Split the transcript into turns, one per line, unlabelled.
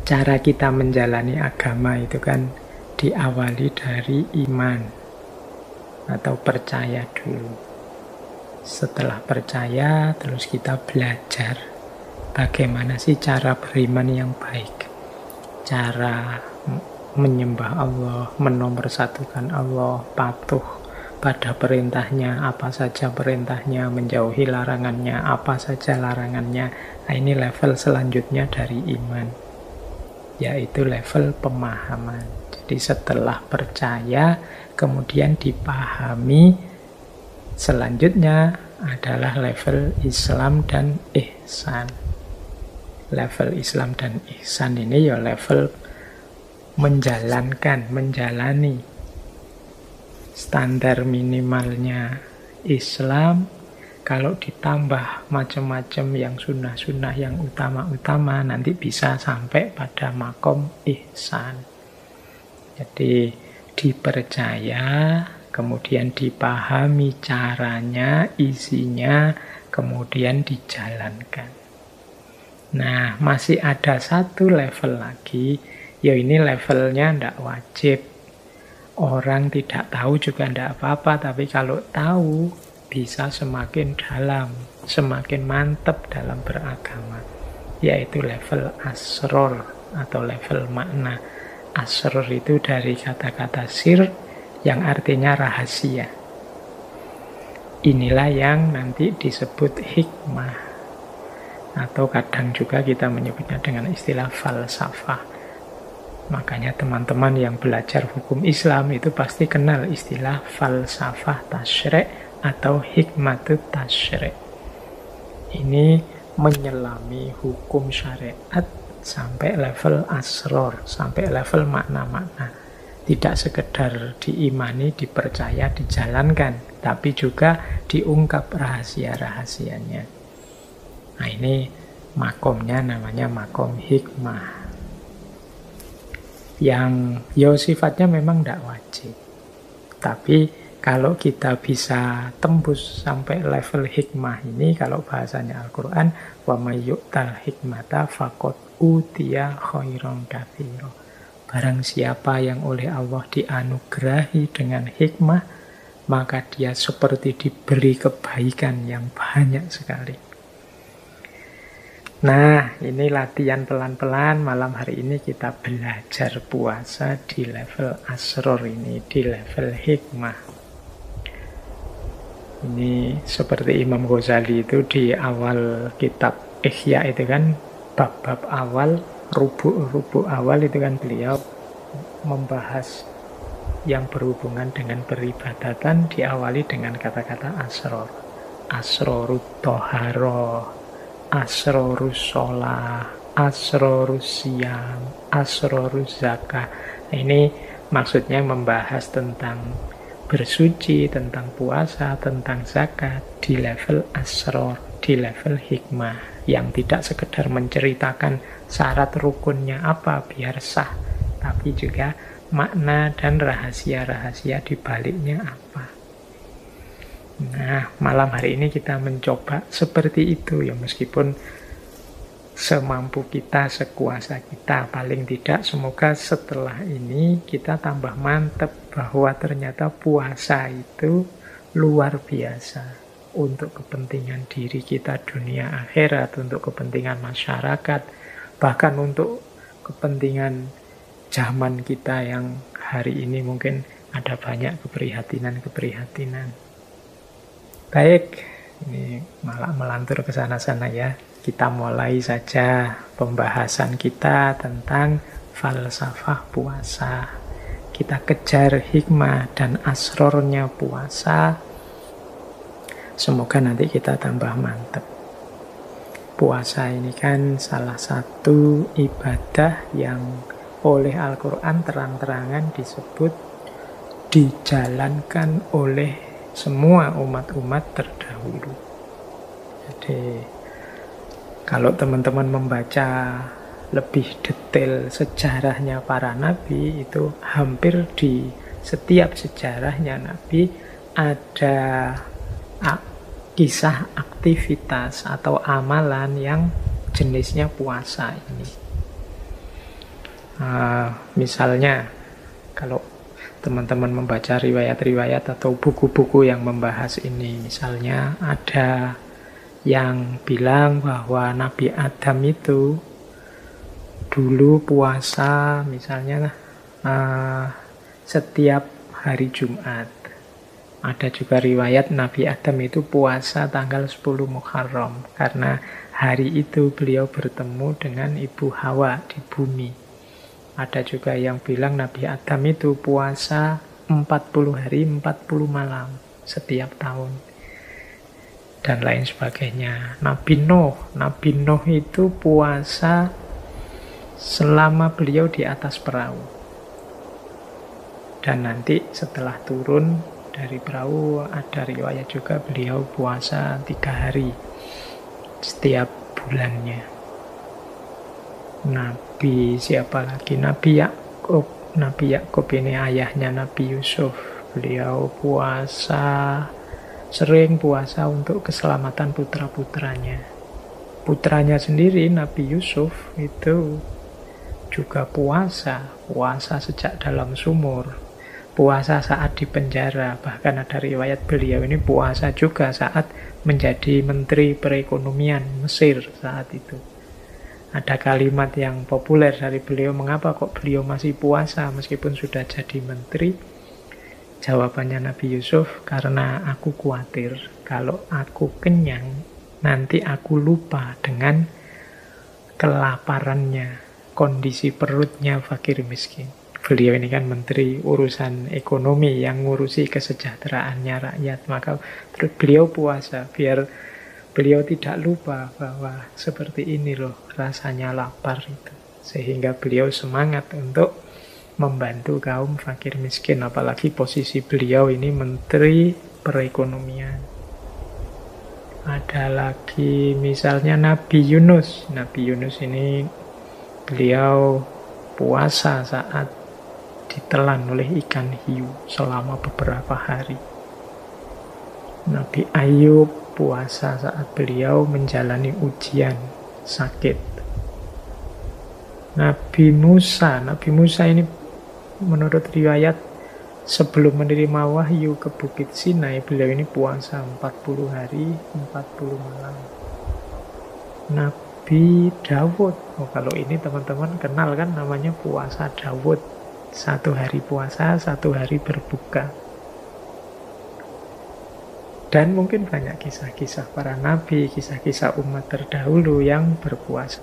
Cara kita menjalani agama itu kan diawali dari iman atau percaya dulu. Setelah percaya, terus kita belajar bagaimana sih cara beriman yang baik. Cara menyembah Allah, menomorsatukan Allah, patuh pada perintahnya, apa saja perintahnya, menjauhi larangannya, apa saja larangannya. Nah, ini level selanjutnya dari iman, yaitu level pemahaman. Jadi setelah percaya, kemudian dipahami, selanjutnya adalah level Islam dan ihsan. Level Islam dan ihsan ini ya level menjalankan, menjalani standar minimalnya Islam. Kalau ditambah macam-macam yang sunnah-sunnah, yang utama-utama, nanti bisa sampai pada makom ihsan. Jadi dipercaya, kemudian dipahami caranya, isinya, kemudian dijalankan. Nah, masih ada satu level lagi, ya ini levelnya tidak wajib. Orang tidak tahu juga tidak apa-apa, tapi kalau tahu bisa semakin dalam, semakin mantap dalam beragama, yaitu level asror atau level makna. Asror itu dari kata-kata sir yang artinya rahasia. Inilah yang nanti disebut hikmah, atau kadang juga kita menyebutnya dengan istilah falsafah. Makanya teman-teman yang belajar hukum Islam itu pasti kenal istilah falsafah tasyri' atau hikmatut tasyri'. Ini menyelami hukum syariat sampai level asror, sampai level makna-makna. Tidak sekedar diimani, dipercaya, dijalankan, tapi juga diungkap rahasia-rahasianya. Nah, ini makomnya namanya makom hikmah. Yang sifatnya memang tidak wajib. Tapi kalau kita bisa tembus sampai level hikmah ini, kalau bahasanya Al-Quran, wa may yu'tal hikmata faqad utiya khairan katsira. Barang siapa yang oleh Allah dianugerahi dengan hikmah, maka dia seperti diberi kebaikan yang banyak sekali. Nah, ini latihan pelan-pelan. Malam hari ini kita belajar puasa di level asror ini, di level hikmah. Ini seperti Imam Ghazali itu di awal kitab Ihya itu kan, bab-bab awal, rubuk-rubuk awal itu kan beliau membahas yang berhubungan dengan peribadatan diawali dengan kata-kata asror. Asrorut toharoh, asrorus sholah, asrorus siyam, asrorus zakah. Nah, ini maksudnya membahas tentang bersuci, tentang puasa, tentang zakat di level asror, di level hikmah, yang tidak sekedar menceritakan syarat rukunnya apa biar sah, tapi juga makna dan rahasia-rahasia di baliknya apa. Nah, malam hari ini kita mencoba seperti itu ya, meskipun semampu kita, sekuasa kita. Paling tidak semoga setelah ini kita tambah mantap bahwa ternyata puasa itu luar biasa untuk kepentingan diri kita dunia akhirat, untuk kepentingan masyarakat, bahkan untuk kepentingan zaman kita yang hari ini mungkin ada banyak keprihatinan-keprihatinan. Baik, ini malah melantur ke sana-sana ya. Kita mulai saja pembahasan kita tentang falsafah puasa. Kita kejar hikmah dan asrornya puasa. Semoga nanti kita tambah mantap. Puasa ini kan salah satu ibadah yang oleh Al-Quran terang-terangan disebut dijalankan oleh semua umat-umat terdahulu. Jadi kalau teman-teman membaca lebih detail sejarahnya para nabi, itu hampir di setiap sejarahnya nabi ada kisah aktivitas atau amalan yang jenisnya puasa ini. Misalnya, kalau teman-teman membaca riwayat-riwayat atau buku-buku yang membahas ini, misalnya ada yang bilang bahwa Nabi Adam itu dulu puasa misalnya setiap hari Jumat. Ada juga riwayat Nabi Adam itu puasa tanggal 10 Muharram karena hari itu beliau bertemu dengan Ibu Hawa di bumi. Ada juga yang bilang Nabi Adam itu puasa 40 hari 40 malam setiap tahun dan lain sebagainya. Nabi Nuh itu puasa selama beliau di atas perahu. Dan nanti setelah turun dari perahu ada riwayat juga beliau puasa 3 hari setiap bulannya. Nabi siapa lagi? Nabi Yakub. Nabi Yakub ini ayahnya Nabi Yusuf. Beliau sering puasa untuk keselamatan putra-putranya. Putranya sendiri Nabi Yusuf itu juga puasa sejak dalam sumur, puasa saat di penjara, bahkan ada riwayat beliau ini puasa juga saat menjadi Menteri Perekonomian Mesir saat itu. Ada kalimat yang populer dari beliau, mengapa kok beliau masih puasa meskipun sudah jadi menteri? Jawabannya Nabi Yusuf, karena aku khawatir kalau aku kenyang, nanti aku lupa dengan kelaparannya, kondisi perutnya fakir miskin. Beliau ini kan menteri urusan ekonomi yang ngurusi kesejahteraannya rakyat. Maka beliau puasa biar beliau tidak lupa bahwa seperti ini loh rasanya lapar itu. Sehingga beliau semangat untuk membantu kaum fakir miskin. Apalagi posisi beliau ini menteri perekonomian. Ada lagi misalnya Nabi Yunus. Nabi Yunus ini beliau puasa saat ditelan oleh ikan hiu selama beberapa hari. Nabi Ayub puasa saat beliau menjalani ujian sakit. Nabi Musa ini menurut riwayat sebelum menerima wahyu ke Bukit Sinai, beliau ini puasa 40 hari 40 malam. Nabi Dawud, kalau ini teman-teman kenal kan namanya puasa Dawud. 1 hari puasa, 1 hari berbuka. Dan mungkin banyak kisah-kisah para nabi, kisah-kisah umat terdahulu yang berpuasa.